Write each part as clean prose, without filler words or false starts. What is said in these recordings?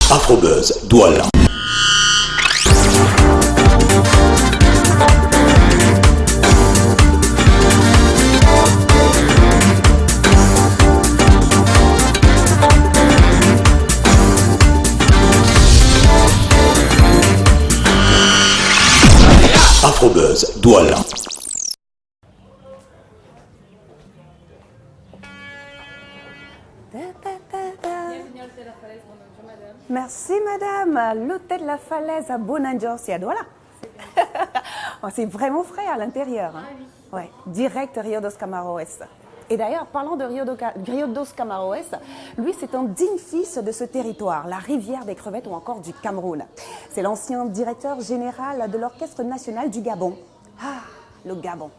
Afrobuzz Douala. Afrobuzz Douala. Merci madame, l'hôtel La Falaise à Bonanjorcia, voilà. Oh, c'est vraiment frais à l'intérieur. Hein. Ouais, direct Rio dos Camaroes. Et d'ailleurs, parlant de Rio dos Camaroes, lui c'est un digne fils de ce territoire, la rivière des crevettes ou encore du Cameroun. C'est l'ancien directeur général de l'Orchestre national du Gabon. Ah, le Gabon.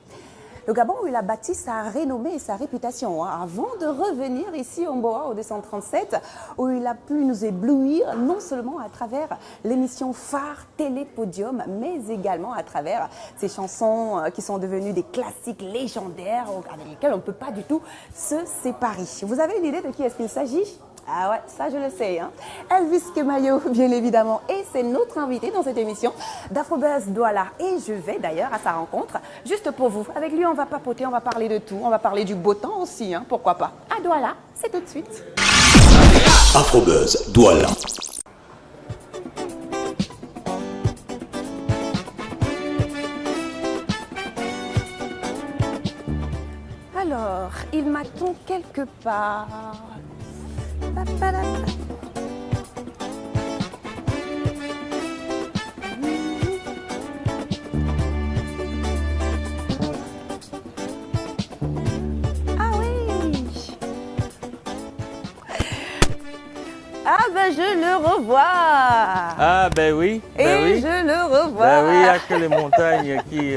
Le Gabon où il a bâti sa renommée et sa réputation avant de revenir ici au Mboa au 237 où il a pu nous éblouir non seulement à travers l'émission phare Télépodium mais également à travers ses chansons qui sont devenues des classiques légendaires avec lesquels on ne peut pas du tout se séparer. Vous avez une idée de qui est-ce qu'il s'agit ? Ah ouais, ça je le sais. Hein. Elvis Kemayo, bien évidemment. Et c'est notre invité dans cette émission d'Afrobuzz Douala. Et je vais d'ailleurs à sa rencontre, juste pour vous. Avec lui, on va papoter, on va parler de tout. On va parler du beau temps aussi, hein, pourquoi pas. À Douala, c'est tout de suite. Afrobuzz Douala. Alors, il m'attend quelque part. Ah oui. Ah ben je le revois. Ah ben oui. Et oui. je le revois. Ben oui, il n'y a que les montagnes qui...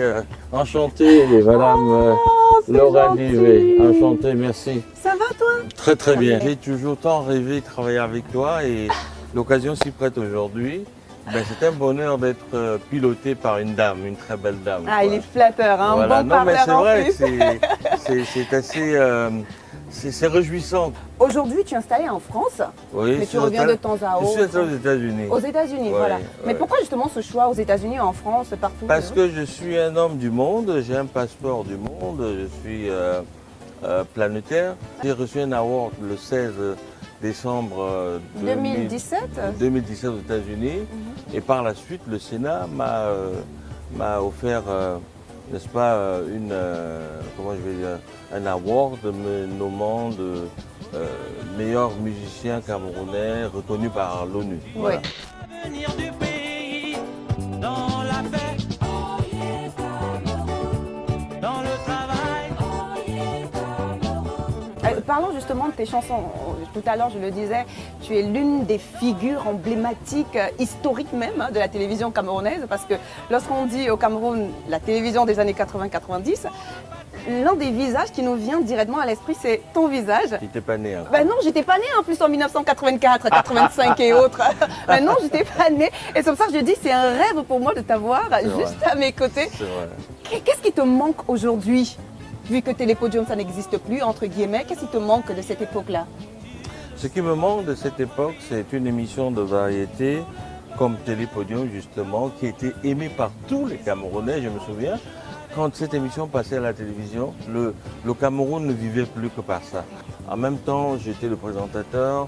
enchanté, madame Laura gentil. Nivet. Enchanté, merci. Ça va toi? Très très bien. J'ai toujours tant rêvé de travailler avec toi et l'occasion s'y prête aujourd'hui. Ben, c'est un bonheur d'être piloté par une dame, une très belle dame. Ah, quoi. il est flatteur, hein, Voilà. bon Non, mais parleur c'est en vrai, plus. c'est assez... c'est réjouissant. Aujourd'hui, tu es installé en France, Oui, mais je tu suis reviens de temps à Je suis autre. aux États-Unis. Aux États-Unis, Ouais, voilà. ouais. Mais pourquoi justement ce choix aux États-Unis, en France, partout? Parce que je suis un homme du monde, j'ai un passeport du monde, je suis planétaire. J'ai reçu un award le 16 décembre 2017 aux États-Unis. Et par la suite, le Sénat m'a offert, n'est-ce pas, comment je vais dire, un award me nommant de meilleur musicien camerounais reconnu par l'ONU. Voilà. L'avenir du pays dans la paix, dans le travail. Parlons justement de tes chansons. Tout à l'heure, je le disais, tu es l'une des figures emblématiques, historiques même, de la télévision camerounaise, parce que lorsqu'on dit au Cameroun la télévision des années 80-90, l'un des visages qui nous vient directement à l'esprit, c'est ton visage. Tu n'étais pas né. Hein. Ben non, j'étais pas née en plus en 1984, 85 et autres. Ben non, j'étais pas née. Et c'est pour ça que je dis, c'est un rêve pour moi de t'avoir juste à mes côtés. C'est vrai. Qu'est-ce qui te manque aujourd'hui, vu que Télépodium, ça n'existe plus, entre guillemets, qu'est-ce qui te manque de cette époque-là? Ce qui me manque de cette époque, c'est une émission de variété comme Télépodium, justement, qui était aimée par tous les Camerounais, je me souviens. Quand cette émission passait à la télévision, le Cameroun ne vivait plus que par ça. En même temps, j'étais le présentateur,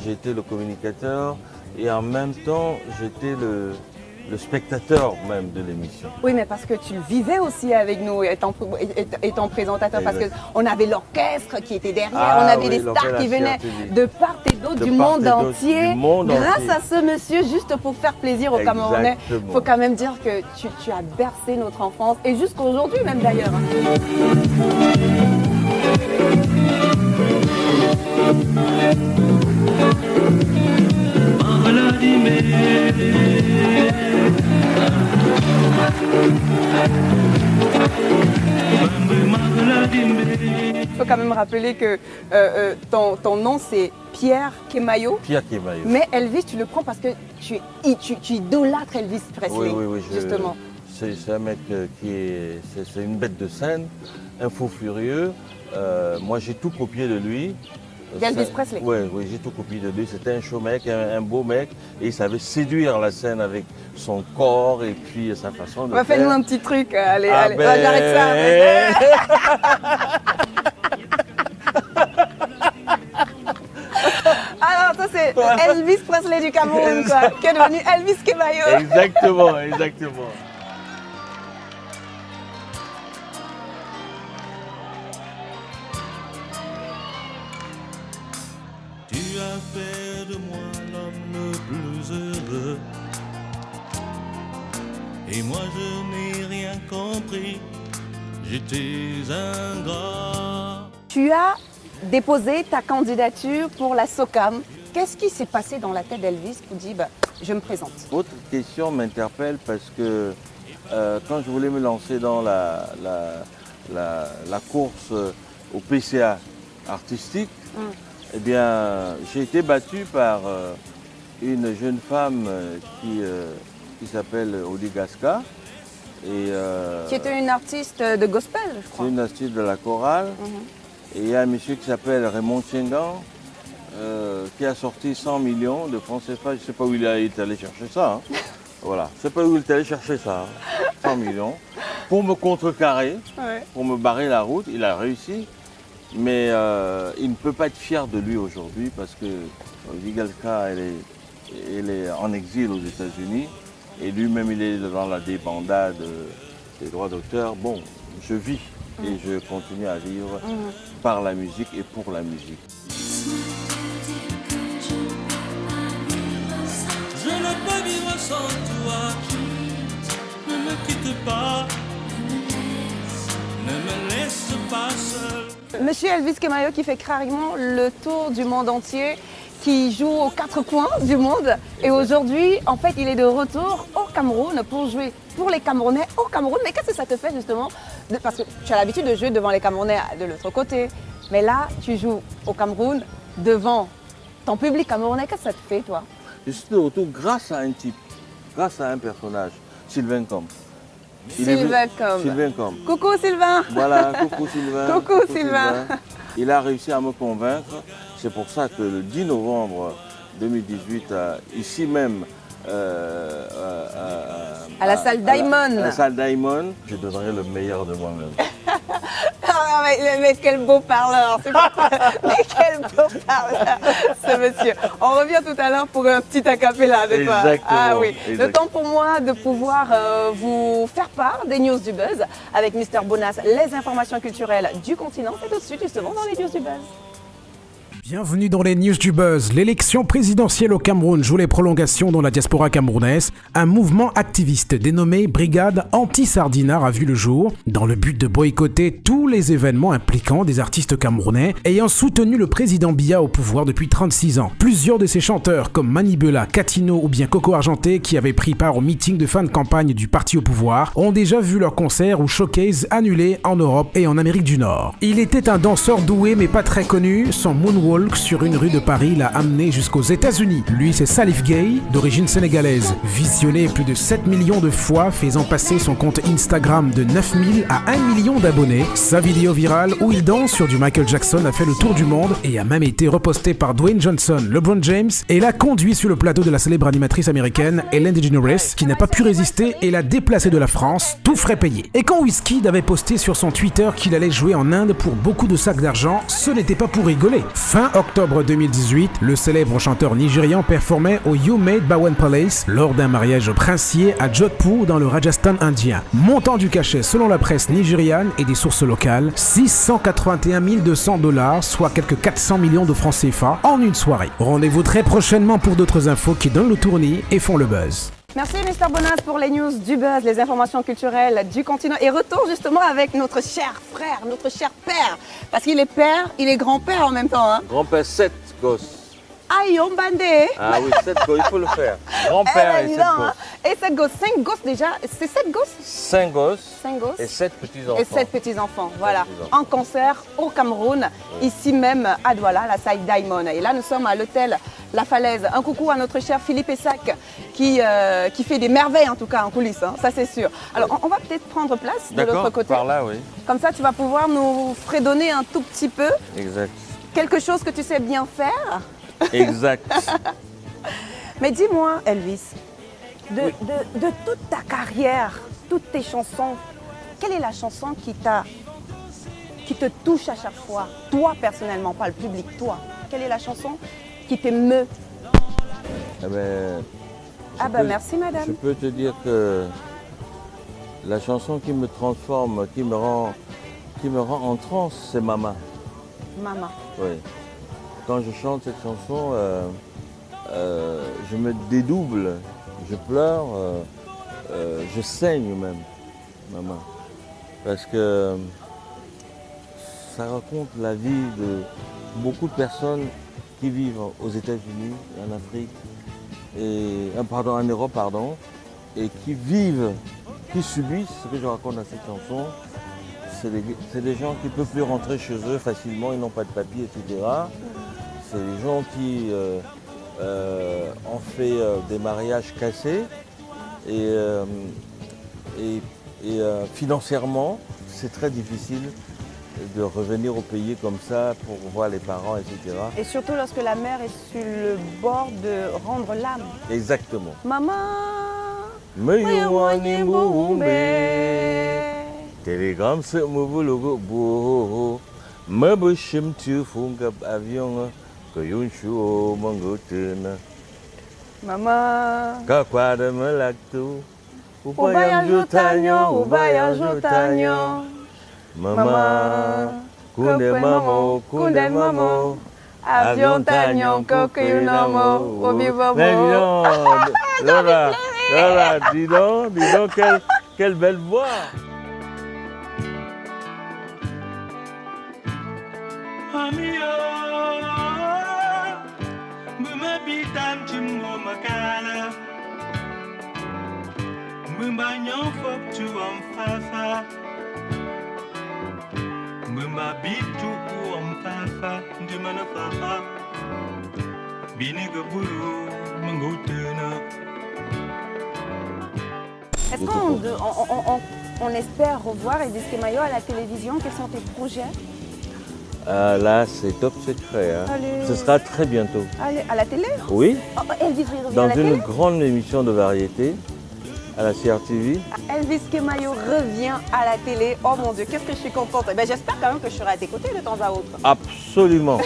j'étais le communicateur et en même temps, j'étais le spectateur même de l'émission. Oui, mais parce que tu le vivais aussi avec nous, étant présentateur, parce qu'on avait l'orchestre qui était derrière, Ah, on avait oui, des stars qui venaient RTL. de part et d'autre De du part monde et d'autre entier. du monde Grâce entier. à ce monsieur, juste pour faire plaisir aux Camerounais, Exactement. il faut quand même dire que tu as bercé notre enfance, et jusqu'à aujourd'hui même d'ailleurs. Il faut quand même rappeler que ton nom c'est Pierre Kemayo. Pierre Kemayo. Mais Elvis, tu le prends parce que tu idolâtres Elvis Presley. Oui, justement. C'est un mec c'est une bête de scène, un fou furieux. Moi j'ai tout copié de lui. D'Elvis Presley. Oui, j'ai tout copié de lui. C'était un show mec, un beau mec, et il savait séduire la scène avec son corps et puis sa façon de faire. Fais-nous un petit truc, allez, Ah allez, ben... j'arrête ça. Alors ça c'est Elvis Presley du Cameroun, quoi, qui est devenu Elvis Kemayo. Exactement, exactement. Tu as fait de moi l'homme le plus heureux. Et moi je n'ai rien compris. J'étais ingrat. Tu as déposé ta candidature pour la SOCAM. Qu'est-ce qui s'est passé dans la tête d'Elvis pour dire je me présente? Votre question m'interpelle parce que quand je voulais me lancer dans la course au PCA artistique, eh bien, j'ai été battu par une jeune femme qui s'appelle Oli Gasca. Qui était une artiste de gospel, je crois. C'est une artiste de la chorale. Et il y a un monsieur qui s'appelle Raymond Tchengan qui a sorti 100 millions de francs CFA. Je ne sais pas où il est allé chercher ça. Hein. Voilà, je ne sais pas où il est allé chercher ça. Hein. 100 millions. Pour me contrecarrer, pour me barrer la route. Il a réussi. Mais il ne peut pas être fier de lui aujourd'hui parce que Oli Gasca, elle est en exil aux États-Unis. Et lui-même, il est dans la débandade des droits d'auteur. Bon, je vis et je continue à vivre par la musique et pour la musique. Je ne peux vivre sans toi. Ne me quitte pas. Ne me laisse pas seul. Monsieur Elvis Kemayo qui fait carrément le tour du monde entier, qui joue aux quatre coins du monde. Et aujourd'hui, en fait, il est de retour au Cameroun pour jouer pour les Camerounais au Cameroun. Mais qu'est-ce que ça te fait justement parce que tu as l'habitude de jouer devant les Camerounais de l'autre côté. Mais là, tu joues au Cameroun devant ton public camerounais. Qu'est-ce que ça te fait, toi? Je suis de retour grâce à un type, grâce à un personnage, Sylvain Com. Sylvain Com. Sylvain Com. Coucou Sylvain. Voilà, coucou Sylvain. Coucou Sylvain. Il a réussi à me convaincre. C'est pour ça que le 10 novembre 2018, ici même, à la salle Diamond. À la salle Diamond, je donnerai le meilleur de moi-même. Ah, mais quel beau parleur, mais quel beau parleur, ce monsieur. On revient tout à l'heure pour un petit acapella de toi. Exactement. Ah oui, Exactement. Le temps pour moi de pouvoir vous faire part des news du buzz avec Mr Bonas, les informations culturelles du continent. C'est tout de suite justement dans les news du buzz. Bienvenue dans les news du buzz. L'élection présidentielle au Cameroun joue les prolongations dans la diaspora camerounaise. Un mouvement activiste dénommé Brigade Anti-Sardinard a vu le jour dans le but de boycotter tous les événements impliquant des artistes camerounais ayant soutenu le président Biya au pouvoir depuis 36 ans. Plusieurs de ces chanteurs comme Manibela, Catino ou bien Coco Argenté qui avaient pris part au meeting de fin de campagne du parti au pouvoir ont déjà vu leur concert ou showcase annulé en Europe et en Amérique du Nord. Il était un danseur doué mais pas très connu. Son moonwalk sur une rue de Paris l'a amené jusqu'aux États-Unis. Lui, c'est Salif Gay, d'origine sénégalaise, visionné plus de 7 millions de fois, faisant passer son compte Instagram de 9000 à 1 million d'abonnés. Sa vidéo virale où il danse sur du Michael Jackson a fait le tour du monde et a même été repostée par Dwayne Johnson, LeBron James et l'a conduit sur le plateau de la célèbre animatrice américaine Ellen DeGeneres qui n'a pas pu résister et l'a déplacé de la France, tout frais payé. Et quand Wizkid avait posté sur son Twitter qu'il allait jouer en Inde pour beaucoup de sacs d'argent, ce n'était pas pour rigoler. Fin octobre 2018, le célèbre chanteur nigérian performait au You Made Bhawan Palace lors d'un mariage princier à Jodhpur dans le Rajasthan indien. Montant du cachet selon la presse nigériane et des sources locales, 681 200 $, soit quelques 400 millions de francs CFA en une soirée. Rendez-vous très prochainement pour d'autres infos qui donnent le tournis et font le buzz. Merci Mr Bonas pour les news du buzz, les informations culturelles du continent. Et retour justement avec notre cher frère, notre cher père. Parce qu'il est père, il est grand-père en même temps. Hein. Grand-père, 7 gosses. Aïe, on bandé. Ah oui, 7 gosses, il faut le faire. Grand-père et 7 gosses. Et 7 gosses, 5 gosses déjà, c'est 7 gosses 5 gosses. 5 gosses. Et 7 petits-enfants. Et 7 petits-enfants, voilà. En concert au Cameroun, ici même à Douala, la salle Diamond. Et là, nous sommes à l'hôtel La Falaise. Un coucou à notre cher Philippe Essac qui fait des merveilles en tout cas en coulisses, hein, ça c'est sûr. Alors on va peut-être prendre place de l'autre côté. Par là, oui. Comme ça, tu vas pouvoir nous fredonner un tout petit peu. Exact. Quelque chose que tu sais bien faire. Exact. Mais dis-moi, Elvis, de toute ta carrière, toutes tes chansons, quelle est la chanson qui te touche à chaque fois? Toi, personnellement, pas le public, toi. Quelle est la chanson qui t'émeut? Merci, madame. Je peux te dire que la chanson qui me transforme, qui me rend en transe, c'est Mama. Mama. Oui. Quand je chante cette chanson, je me dédouble, je pleure, je saigne même, Mama. Parce que ça raconte la vie de beaucoup de personnes qui vivent aux États-Unis, en Afrique, en Europe, et qui vivent, qui subissent ce que je raconte dans cette chanson. C'est des gens qui ne peuvent plus rentrer chez eux facilement, ils n'ont pas de papier, etc. C'est des gens qui ont fait des mariages cassés et financièrement, c'est très difficile de revenir au pays comme ça pour voir les parents, etc. Et surtout lorsque la mère est sur le bord de rendre l'âme. Exactement. Maman, Telegram se mubulugo bo mabushim tu funga avion ko yunshu mangotena. Maman. Ka kwada malaktu Ubaya jutanyo. Mama, kunde mamo, avion tanyon, kokuyunamo, obibamo. Laura, dis donc, quelle belle voix. Amio, muma bitan chimmo makala, muma nyon fop tu am fafa. Muma bitu am fafa, du mana fafa. Biniga buru mangutena. Est-ce qu'on espère revoir Elvis Kemayo à la télévision? Quels sont tes projets? Là, c'est top secret. Hein. Ce sera très bientôt. Allez, à la télé? Oui. Elvis revient Dans à la télé? une grande émission de variété à la CRTV. Elvis Kemayo revient à la télé. Oh mon Dieu, qu'est-ce que je suis contente. J'espère quand même que je serai à tes côtés de temps à autre. Absolument.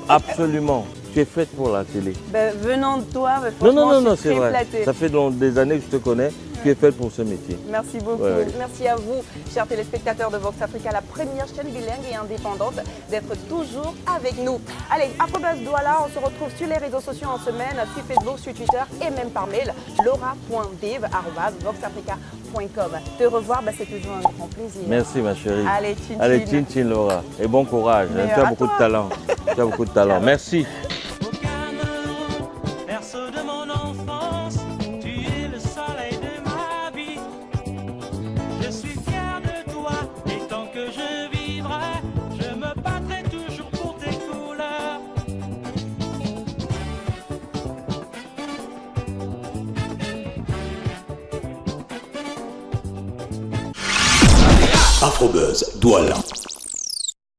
Absolument. Tu es faite pour la télé. Venant de toi, franchement, non, je suis c'est très vrai. flattée. Ça fait des années que je te connais. Tu es faite pour ce métier. Merci beaucoup. Ouais. Merci à vous, chers téléspectateurs de Vox Africa, la première chaîne bilingue et indépendante, d'être toujours avec nous. Allez, AfroBuzz Douala, on se retrouve sur les réseaux sociaux en semaine, sur Facebook, sur Twitter et même par mail, laura.div@voxafrica.com. Te revoir, c'est toujours un grand plaisir. Merci ma chérie. Allez, tchin Laura. Et bon courage. Tu as beaucoup de talent. Tu as beaucoup de talent. Merci. Berceau de mon enfance, tu es le soleil de ma vie. Je suis fier de toi et tant que je vivrai, je me battrai toujours pour tes couleurs. AfroBuzz Douala.